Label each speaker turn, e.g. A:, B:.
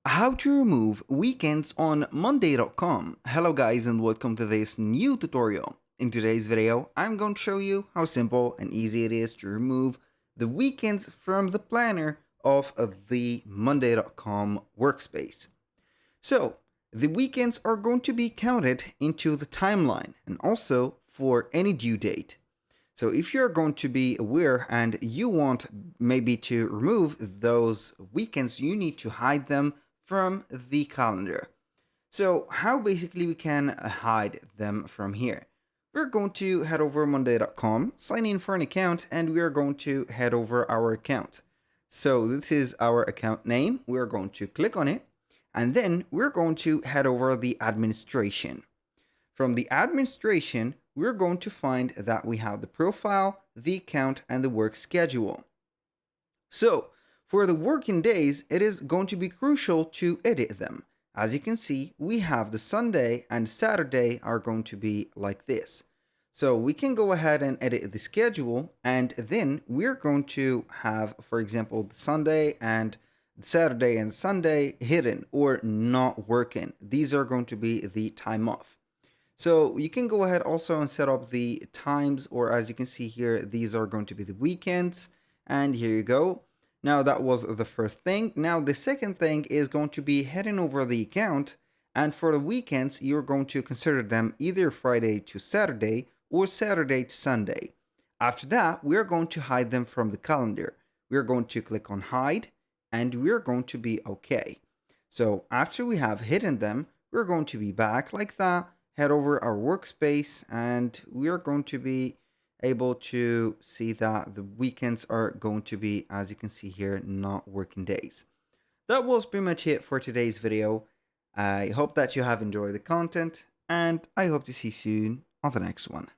A: How to remove weekends on Monday.com. Hello guys and welcome to this new tutorial. In today's video, I'm going to show you how simple and easy it is to remove the weekends from the planner of the Monday.com workspace. So, the weekends are going to be counted into the timeline and also for any due date. So if you're going to be aware and you want maybe to remove those weekends, you need to hide them from the calendar. So how basically we can hide them from here? We're going to head over monday.com, sign in for an account, and we are going to head over our account. So this is our account name. We're going to click on it, and then we're going to head over the administration. From the administration, we're going to find that we have the profile, the account, and the work schedule. So, for the working days, it is going to be crucial to edit them. As you can see, we have the Sunday and Saturday are going to be like this. So we can go ahead and edit the schedule, and then we're going to have, for example, the Sunday and Saturday and Sunday hidden or not working. These are going to be the time off. So you can go ahead also and set up the times, or as you can see here, these are going to be the weekends. And here you go. Now that was the first thing. Now the second thing is going to be heading over the account. And for the weekends, you're going to consider them either Friday to Saturday or Saturday to Sunday. After that, we're going to hide them from the calendar. We're going to click on hide and we're going to be okay. So after we have hidden them, we're going to be back like that, head over our workspace, and we are going to be able to see that the weekends are going to be, as you can see here, not working days. That was pretty much it for today's video. I hope that you have enjoyed the content, and I hope to see you soon on the next one.